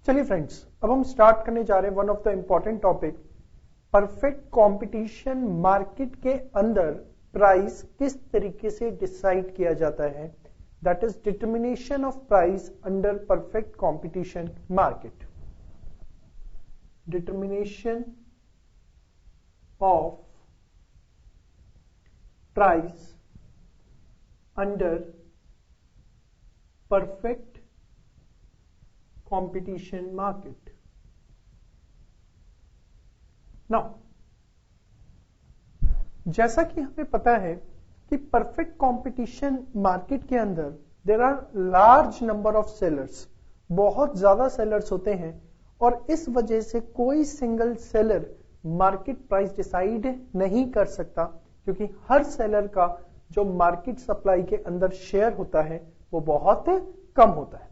चलिए फ्रेंड्स, अब हम स्टार्ट करने जा रहे हैं one of the important topic, perfect competition market के अंदर प्राइस किस तरीके से डिसाइड किया जाता है, that is determination of price under perfect competition market. Determination of price under perfect competition market. Now, जैसा कि हमें पता है कि परफेक्ट कंपटीशन मार्केट के अंदर there are large number of sellers, बहुत ज्यादा सेलर्स होते हैं और इस वजह से कोई single seller market price decide नहीं कर सकता, क्योंकि हर सेलर का जो मार्केट सप्लाई के अंदर शेयर होता है वो बहुत कम होता है।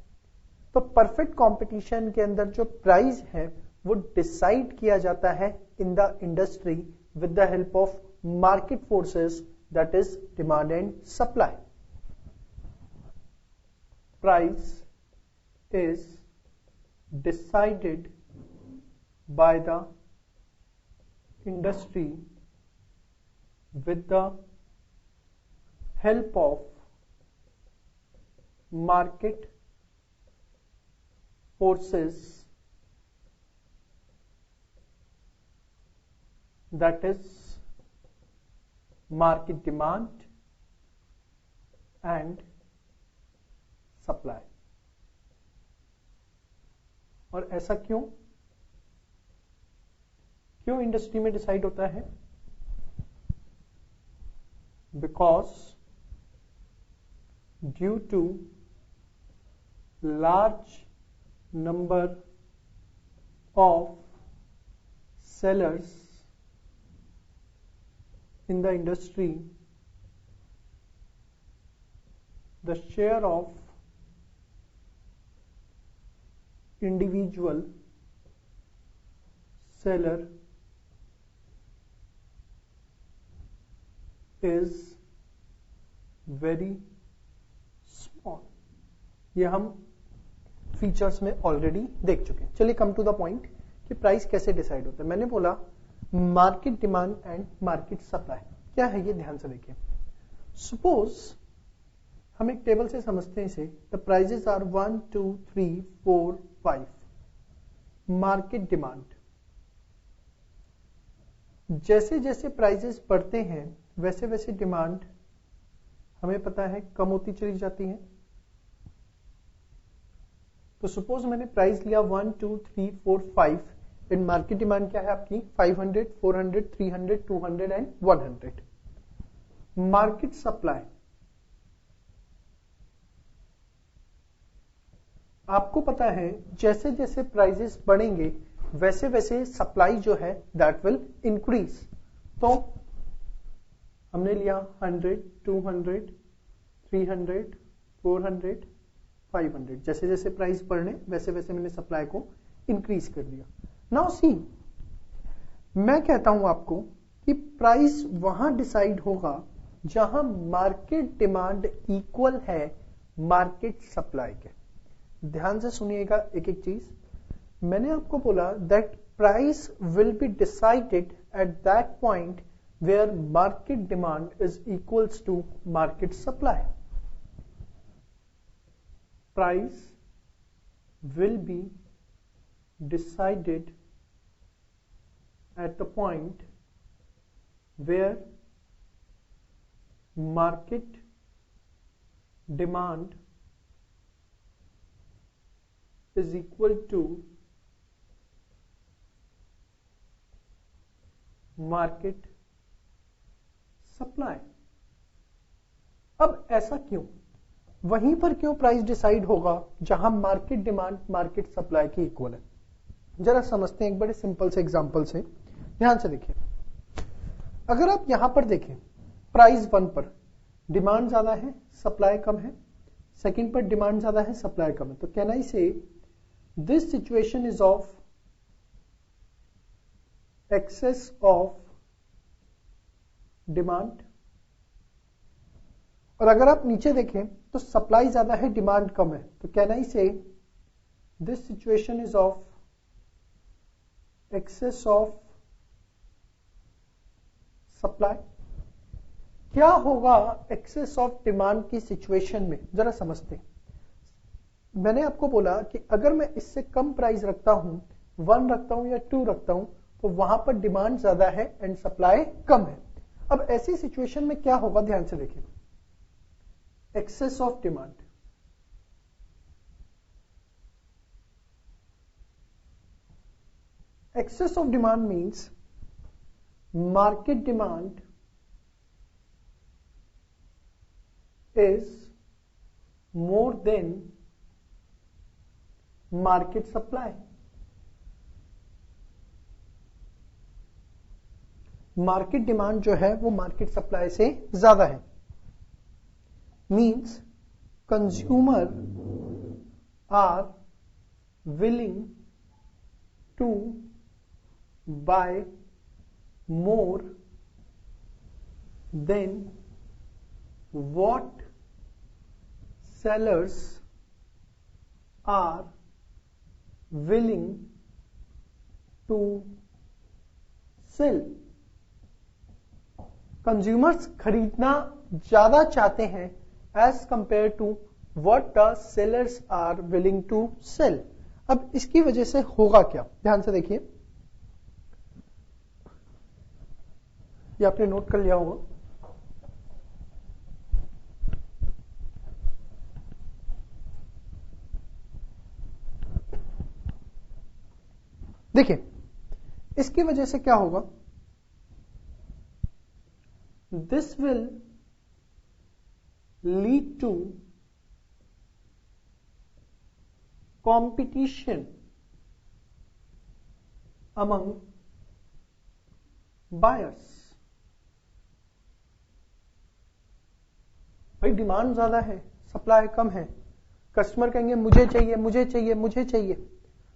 तो परफेक्ट कंपटीशन के अंदर जो प्राइस है वो डिसाइड किया जाता है in the industry with the help of market forces, that is demand and supply. Price is decided by the industry with the help of market forces, that is market demand and supply। और ऐसा क्यों industry में decide होता है? Because due to large number of sellers in the industry, the share of individual seller is very small। ये हम features में already देख चुके हैं। चलिए कम टू द पॉइंट कि प्राइस कैसे डिसाइड होता है। मैंने बोला market demand and market supply क्या है, ये ध्यान से देखिए। सपोज हम एक टेबल से समझते हैं इसे, the prices are 1 2 3 4 5। Market demand, जैसे जैसे प्राइजेस बढ़ते हैं वैसे वैसे डिमांड हमें पता है कम होती चली जाती है। तो सपोज मैंने प्राइस लिया 1 2 3 4 5, इन मार्केट डिमांड क्या है आपकी 500 400 300 200 एंड 100। मार्केट सप्लाई, आपको पता है जैसे जैसे प्राइसेस बढ़ेंगे वैसे वैसे सप्लाई जो है दैट विल इंक्रीज। तो हमने लिया 100 200 300 400 500, जैसे जैसे प्राइस बढ़ने वैसे वैसे मैंने सप्लाई को इंक्रीज कर दिया। नाउ सी, मैं कहता हूं आपको कि प्राइस वहां डिसाइड होगा जहां मार्केट डिमांड इक्वल है मार्केट सप्लाई के। ध्यान से सुनिएगा एक एक चीज। मैंने आपको बोला that price will be decided at that point where market demand is equals to market supply. Price will be decided at the point where market demand is equal to market supply। अब ऐसा क्यों, वहीं पर क्यों price decide होगा जहां market demand market supply की equal है? जरा समझते हैं एक बड़े सिंपल से एग्जांपल से। ध्यान से देखिए, अगर आप यहां पर देखें प्राइस 1 पर डिमांड ज्यादा है सप्लाई कम है, सेकंड पर डिमांड ज्यादा है सप्लाई कम है, तो can I say this situation is of excess of demand. और अगर आप नीचे देखें तो सप्लाई ज्यादा है डिमांड कम है, तो can I say this situation is of excess of supply. क्या होगा एक्सेस ऑफ डिमांड की सिचुएशन में, जरा समझते हैं। मैंने आपको बोला कि अगर मैं इससे कम प्राइस रखता हूं, 1 रखता हूं या 2 रखता हूं, तो वहां पर डिमांड ज्यादा है एंड सप्लाई कम है। अब ऐसी सिचुएशन में क्या होगा, ध्यान से देखिए। Excess of demand, excess of demand means market demand is more than market supply. Market demand जो है वो मार्केट सप्लाई से ज्यादा है। Means consumer are willing to buy more than what sellers are willing to sell. Consumers खरीदना ज्यादा चाहते हैं as compare to what the sellers are willing to sell. अब इसकी वजह से होगा क्या, ध्यान से देखिए। ये आपने नोट कर लिया होगा। देखिए इसकी वजह से क्या होगा, this will lead to competition among buyers. भाई डिमांड ज्यादा है, सप्लाई कम है, कस्टमर कहेंगे मुझे चाहिए मुझे चाहिए मुझे चाहिए,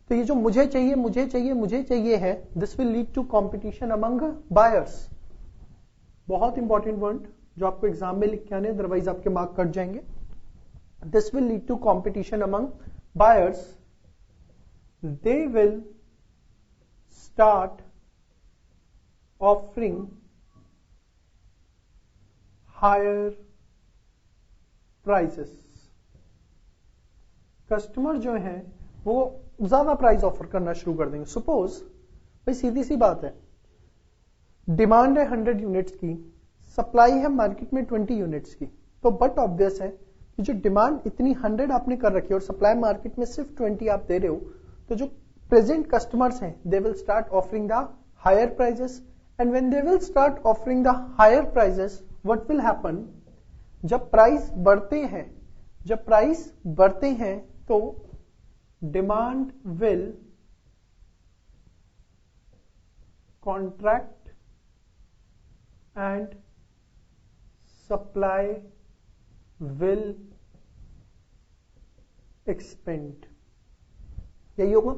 तो ये जो मुझे चाहिए मुझे चाहिए मुझे चाहिए है, this will lead to competition among buyers. बहुत इंपॉर्टेंट वर्ड जो आपको एग्जाम में लिख के आने, अदरवाइज आपके मार्क कट जाएंगे। This will lead to competition among buyers, they will start offering higher prices. Customer जो है वो ज्यादा प्राइस ऑफर करना शुरू कर देंगे। सपोज भाई सीधी सी बात है, डिमांड है 100 यूनिट्स की, सप्लाई है मार्केट में 20 यूनिट्स की, तो बट ऑब्वियस है कि जो डिमांड इतनी 100 आपने कर रखी है और सप्लाई मार्केट में सिर्फ 20 आप दे रहे हो, तो जो प्रेजेंट कस्टमर्स हैं they will start offering the higher prices, and when they will start offering the higher prices, what will happen, जब प्राइस बढ़ते हैं तो demand will contract and supply will expand. यही होगा,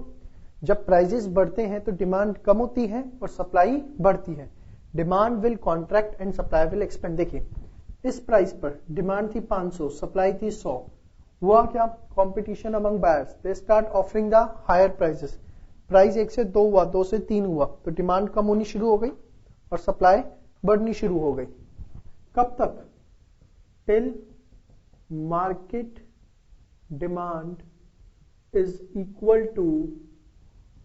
जब प्राइजेस बढ़ते हैं तो डिमांड कम होती है और सप्लाई बढ़ती है। Demand will contract and supply will expand. देखिए इस प्राइस पर डिमांड थी 500, सप्लाई थी 100, हुआ क्या, competition among buyers, they start offering the higher prices. Price 1 से 2 हुआ, 2 से 3 हुआ, तो डिमांड कम होनी शुरू हो गई और सप्लाई बढ़नी शुरू हो गई। कब तक, till market demand is equal to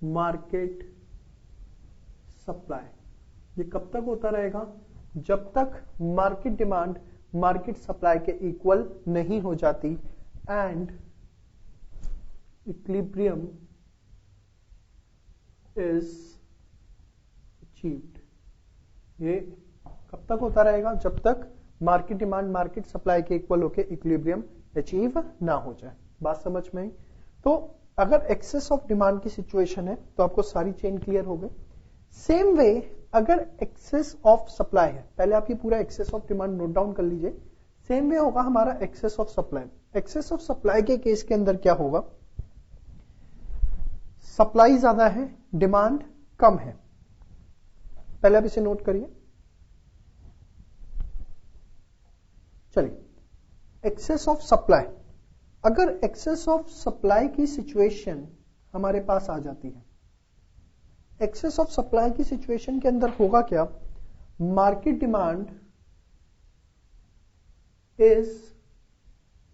market supply. ये कब तक होता रहेगा, जब तक मार्केट डिमांड मार्केट सप्लाई के इक्वल नहीं हो जाती एंड इक्विलिब्रियम इज अचीव्ड। ये कब तक होता रहेगा, जब तक मार्केट डिमांड मार्केट सप्लाई के इक्वल होकर इक्विलिब्रियम अचीव ना हो जाए। बात समझ में आई? तो अगर एक्सेस ऑफ डिमांड की सिचुएशन है तो आपको सारी चेन क्लियर हो गई। सेम वे अगर एक्सेस ऑफ सप्लाई है, पहले आप ये पूरा excess of demand note down कर लीजिए। सेम वे होगा हमारा excess of supply. Excess of supply के केस के अंदर क्या होगा, सप्लाई ज्यादा है, डिमांड कम है। पहले आप इसे नोट करिए। चलिए, एक्सेस ऑफ सप्लाई अगर एक्सेस ऑफ सप्लाई की सिचुएशन हमारे पास आ जाती है, एक्सेस ऑफ सप्लाई की सिचुएशन के अंदर होगा क्या, market demand is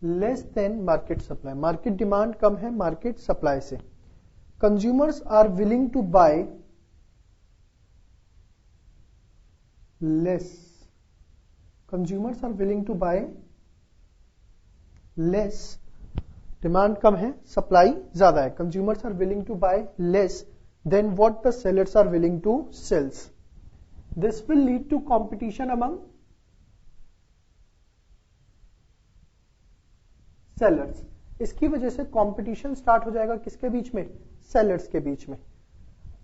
less than market supply, market demand कम है मार्केट सप्लाई से, consumers are willing to buy less, consumers are willing to buy less, demand कम है सप्लाई ज्यादा है, consumers are willing to buy less than what the sellers are willing to sales, this will lead to competition among sellers, इसकी वजह से competition start हो जाएगा किसके बीच में, सेलर्स के बीच में।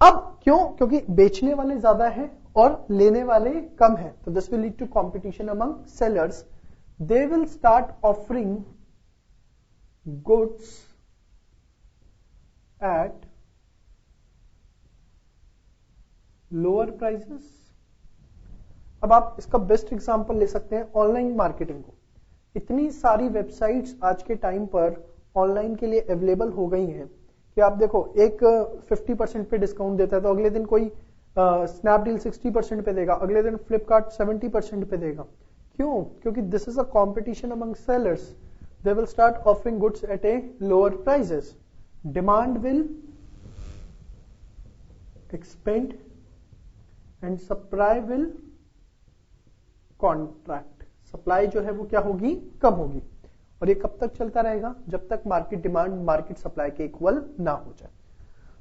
अब क्यों, क्योंकि बेचने वाले ज्यादा है और लेने वाले कम है, तो this will lead to competition among sellers, they will start offering goods at lower prices. अब आप इसका बेस्ट एग्जांपल ले सकते हैं ऑनलाइन मार्केटिंग को, इतनी सारी वेबसाइट्स आज के टाइम पर ऑनलाइन के लिए अवेलेबल हो गई हैं कि आप देखो एक 50% पे डिस्काउंट देता है तो अगले दिन कोई स्नैपडील 60% पे देगा, अगले दिन फ्लिपकार्ट 70% पे देगा। क्यों, क्योंकि this is a competition among sellers, they will start offering goods eight a lower prices, demand will expand and supply will contract, supply जो है वो क्या होगी, कम होगी, और ये कब तक चलता रहेगा, जब तक मार्केट डिमांड मार्केट सप्लाई के इक्वल ना हो जाए।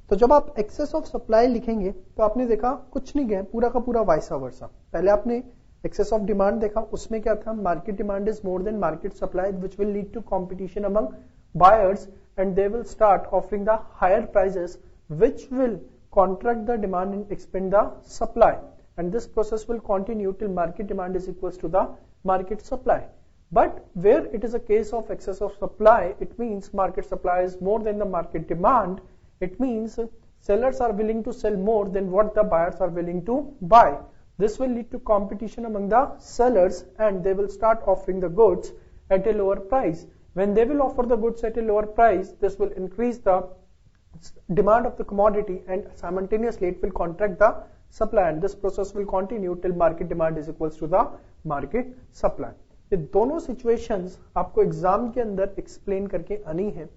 तो जब आप एक्सेस ऑफ सप्लाई लिखेंगे तो आपने देखा कुछ नहीं गया, पूरा का पूरा वाइसा वर्सा, पहले आपने एक्सेस ऑफ डिमांड देखा, उसमें क्या था, market demand is more than market supply which will lead to competition among buyers and they will start offering the higher prices which will contract the demand and expand the supply, and this process will continue till market demand is equals to the market supply. But where it is a case of excess of supply, it means market supply is more than the market demand, it means sellers are willing to sell more than what the buyers are willing to buy. This will lead to competition among the sellers and they will start offering the goods at a lower price. When they will offer the goods at a lower price, this will increase the demand of the commodity and simultaneously it will contract the supply, and this process will continue till market demand is equals to the market supply. ये दोनों situations आपको exam के अंदर explain करके आनी है,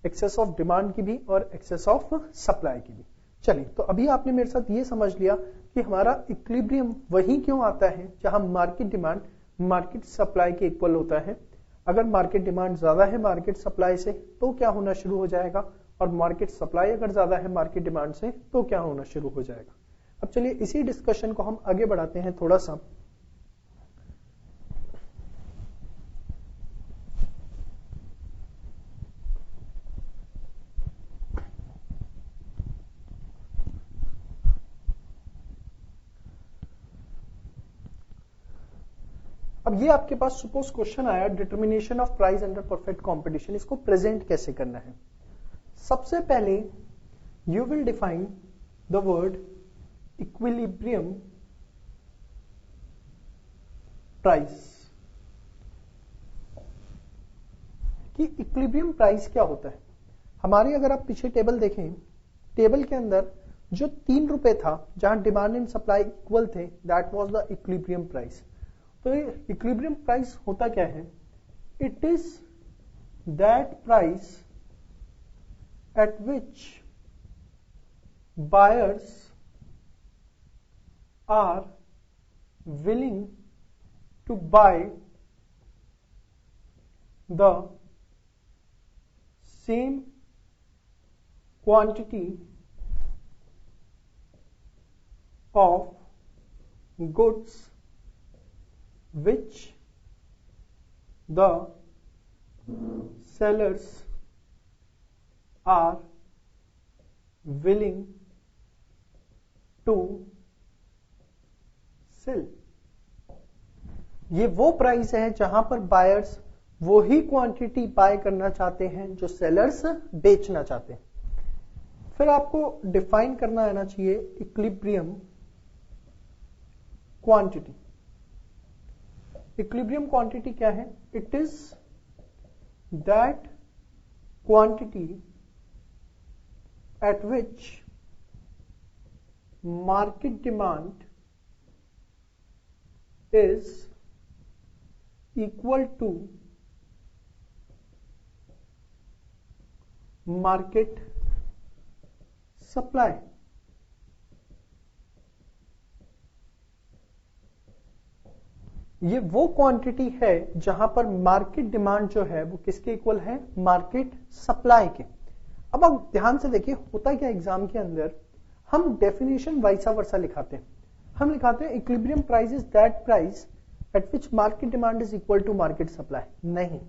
excess of demand की भी और एक्सेस ऑफ सप्लाई की भी। चलिए, तो अभी आपने मेरे साथ ये समझ लिया कि हमारा इक्विलिब्रियम वही क्यों आता है जहां मार्केट डिमांड मार्केट सप्लाई के इक्वल होता है। अगर मार्केट डिमांड ज्यादा है मार्केट सप्लाई से तो क्या होना शुरू हो जाएगा, और मार्केट सप्लाई अगर ज्यादा है मार्केट डिमांड से तो क्या होना शुरू हो जाएगा। अब चलिए इसी डिस्कशन को हम आगे बढ़ाते हैं थोड़ा सा। अब ये आपके पास सपोज क्वेश्चन आया, determination of price under perfect competition, इसको प्रेजेंट कैसे करना है। सबसे पहले you will define the word equilibrium price, कि इक्विलिब्रियम प्राइस क्या होता है। हमारी अगर आप पीछे टेबल देखें, टेबल के अंदर जो 3 रुपए था जहां डिमांड एंड सप्लाई इक्वल थे, that was the equilibrium price. तो ये इक्विलिब्रियम प्राइस होता क्या है, it is that price at which buyers are willing to buy the same quantity of goods which the sellers are willing to sell। ये वो price है जहां पर बायर्स वो ही क्वांटिटी बाय करना चाहते हैं जो सेलर्स बेचना चाहते हैं। फिर आपको डिफाइन करना आना चाहिए इक्विलिब्रियम क्वांटिटी। इक्विलिब्रियम क्वांटिटी क्या है, it is that quantity at which market demand is equal to market supply। ये वो क्वांटिटी है जहां पर मार्केट डिमांड जो है वो किसके इक्वल है, मार्केट सप्लाई के। अब आप ध्यान से देखिए होता क्या एग्जाम के अंदर, हम डेफिनेशन वाइसा वर्सा लिखाते हैं। हम लिखाते हैं equilibrium price is that price at which market demand is equal to market supply. नहीं,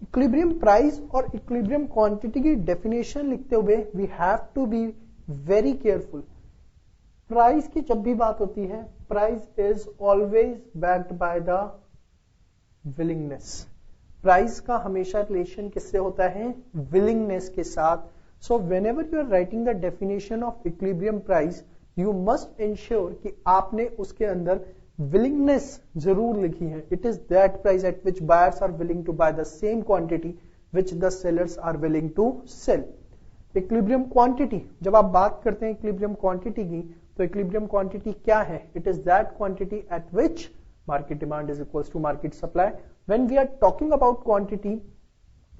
इक्विलिब्रियम प्राइस और इक्विलिब्रियम क्वांटिटी की डेफिनेशन लिखते हुए we have to be very careful. Price की जब भी बात होती है, price is always backed by the willingness. Price का हमेशा रिलेशन किससे होता है, विलिंगनेस के साथ। So whenever you are writing the definition of equilibrium price, you must ensure कि आपने उसके अंदर विलिंगनेस जरूर लिखी है। It is that price at which buyers are willing to buy the same quantity which the sellers are willing to sell. Equilibrium quantity, जब आप बात करते हैं इक्विलिब्रियम क्वांटिटी की, तो इक्विलिब्रियम क्वांटिटी क्या है, it is that quantity eight which market demand is equals to market supply. When we are talking about quantity,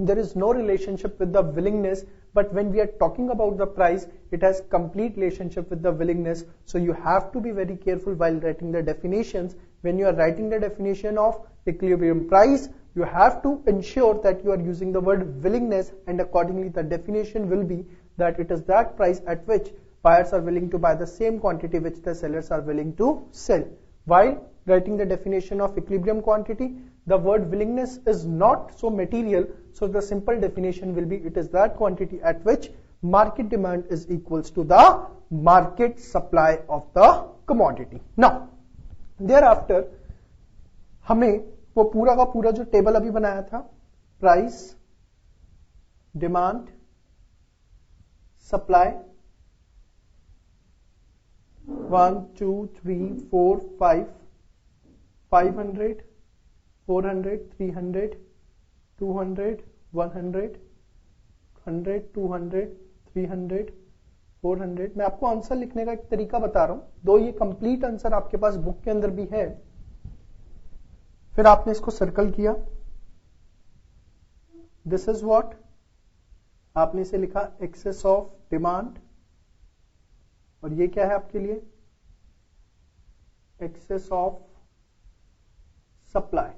there is no relationship with the willingness, but when we are talking about the price, it has complete relationship with the willingness. So you have to be very careful while writing the definitions. When you are writing the definition of equilibrium price, you have to ensure that you are using the word willingness, and accordingly the definition will be that it is that price at which buyers are willing to buy the same quantity which the sellers are willing to sell. While writing the definition of equilibrium quantity, the word willingness is not so material, so the simple definition will be it is that quantity at which market demand is equals to the market supply of the commodity. Now thereafter हमें वो पूरा का पूरा जो table अभी बनाया था, price, demand, supply, 1 2 3 4 5 500 400 300 200 100 100 200 300 400। मैं आपको आंसर लिखने का एक तरीका बता रहा हूं, दो ये कंप्लीट आंसर आपके पास बुक के अंदर भी है। फिर आपने इसको सर्कल किया, दिस इज व्हाट, आपने इसे लिखा एक्सेस ऑफ डिमांड, और ये क्या है आपके लिए, एक्सेस ऑफ सप्लाई।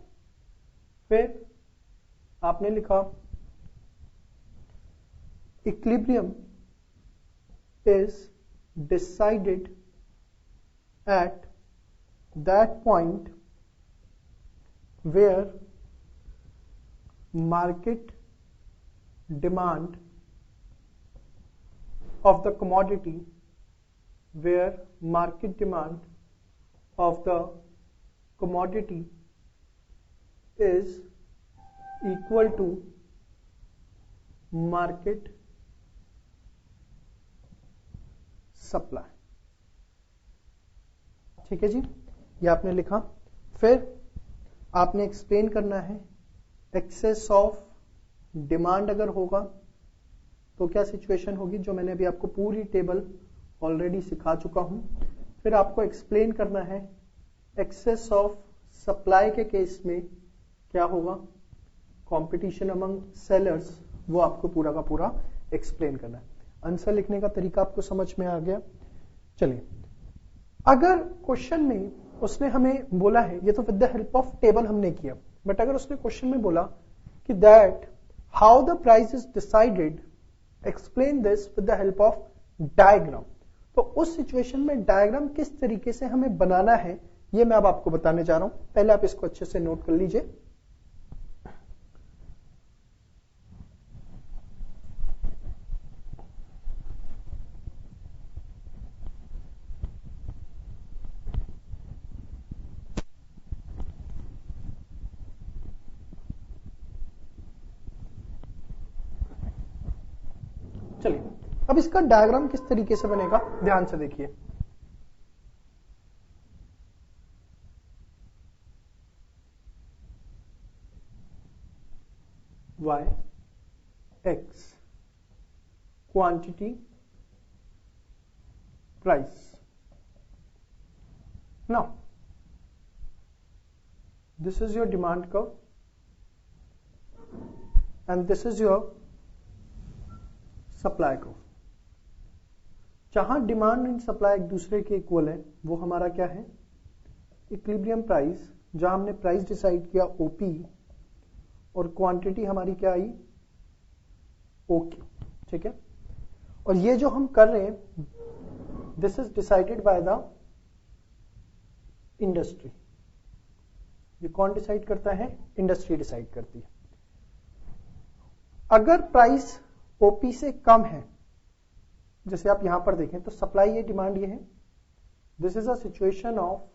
फिर आपने लिखा equilibrium is decided at that point where market demand of the commodity, where market demand of the commodity is equal to market supply। ठीक है जी, ये आपने लिखा। फिर आपने एक्सप्लेन करना है एक्सेस ऑफ डिमांड अगर होगा तो क्या सिचुएशन होगी, जो मैंने अभी आपको पूरी टेबल ऑलरेडी सिखा चुका हूं। फिर आपको एक्सप्लेन करना है एक्सेस ऑफ सप्लाई के केस में क्या होगा, कंपटीशन अमंग सेलर्स, वो आपको पूरा का पूरा एक्सप्लेन करना है। आंसर लिखने का तरीका आपको समझ में आ गया। चलिए, अगर क्वेश्चन में उसने हमें बोला है, ये तो with the help of table हमने किया, बट अगर उसने क्वेश्चन में बोला कि that how the price is decided, explain this with the help of diagram, तो उस सिचुएशन में डायग्राम किस तरीके से हमें बनाना है ये मैं अब आपको बताने जा रहा हूं। पहले आप इसको अच्छे से नोट कर लीजिए। चलिए, अब इसका डायग्राम किस तरीके से बनेगा ध्यान से देखिए। Y X quantity price. Now this is your demand curve and this is your supply curve. जहां डिमांड एंड सप्लाई एक दूसरे के इक्वल है वो हमारा क्या है, इक्विलिब्रियम प्राइस. जहां हमने प्राइस डिसाइड किया ओपी और क्वांटिटी हमारी क्या आई, ओके. ठीक है. और ये जो हम कर रहे हैं this is decided by the industry. ये कौन डिसाइड करता है, इंडस्ट्री डिसाइड करती है. अगर प्राइस ओपी से कम है, जैसे आप यहां पर देखें तो सप्लाई ये डिमांड ये है, this is a situation of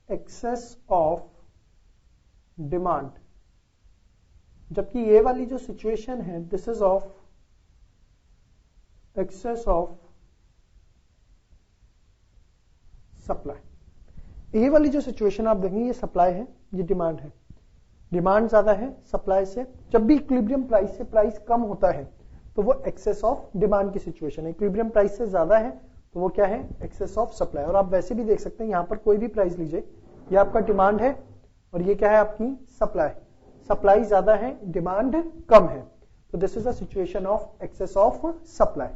excess of demand. जबकि ये वाली जो सिचुएशन है this is of excess of supply. ये वाली जो सिचुएशन आप देखेंगे ये सप्लाई है, ये डिमांड है. डिमांड ज्यादा है सप्लाई से. जब भी इक्विलिब्रियम प्राइस से प्राइस कम होता है तो वो एक्सेस ऑफ डिमांड की सिचुएशन है. इक्विलिब्रियम प्राइस से ज्यादा है तो वो क्या है, एक्सेस ऑफ सप्लाई. और आप वैसे भी देख सकते हैं यहां पर कोई भी प्राइस लीजिए, ये आपका डिमांड है और ये क्या है आपकी सप्लाई. सप्लाई ज्यादा है, डिमांड कम है, तो this is a situation of excess of supply.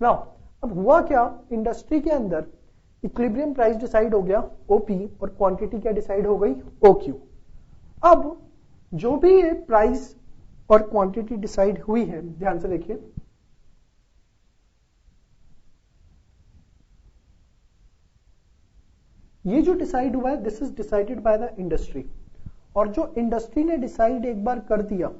Now अब हुआ क्या, इंडस्ट्री के अंदर इक्विलिब्रियम प्राइस डिसाइड हो गया ओपी और क्वांटिटी क्या डिसाइड हो गई, ओक्यू. अब जो भी ये प्राइस और क्वांटिटी डिसाइड हुई है, ध्यान से देखिए, ये जो डिसाइड हुआ है this is decided by the industry. और जो इंडस्ट्री ने डिसाइड एक बार कर दिया,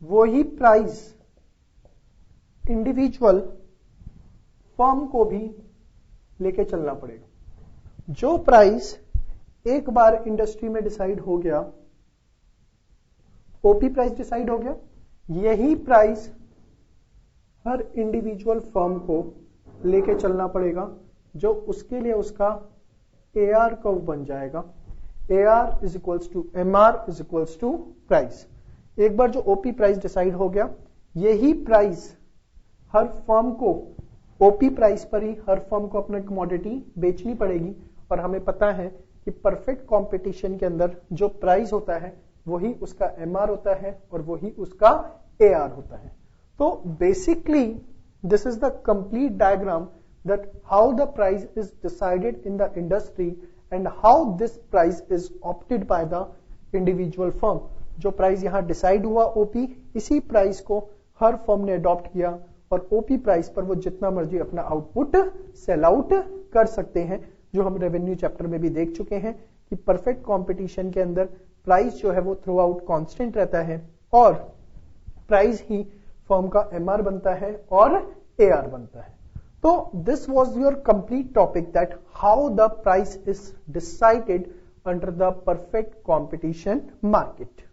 वो ही प्राइस इंडिविजुअल फर्म को भी लेके चलना पड़ेगा. जो प्राइस एक बार इंडस्ट्री में डिसाइड हो गया, ओपी प्राइस डिसाइड हो गया, यही प्राइस हर इंडिविजुअल फर्म को लेके चलना पड़ेगा, जो उसके लिए उसका AR कर्व बन जाएगा. AR is equals to MR is equals to price. एक बार जो ओपी प्राइस डिसाइड हो गया, यही प्राइस हर फर्म को ओपी प्राइस पर ही हर फर्म को अपना कमोडिटी बेचनी पड़ेगी. और हमें पता है कि परफेक्ट कंपटीशन के अंदर जो प्राइस होता है वही उसका MR होता है और वही उसका AR होता है. तो basically this is the complete diagram that how the price is decided in the industry and how this price is opted by the individual firm. जो प्राइस यहां डिसाइड हुआ ओपी, इसी प्राइस को हर फर्म ने adopt किया और OP price पर वो जितना मर्जी अपना आउटपुट सेल आउट कर सकते हैं. जो हम रेवेन्यू चैप्टर में भी देख चुके हैं कि परफेक्ट कंपटीशन के अंदर प्राइस जो है वो थ्रू आउट कांस्टेंट रहता है और प्राइस ही फर्म का MR बनता है और AR बनता है. तो this was your complete topic that how the price is decided under the perfect competition market.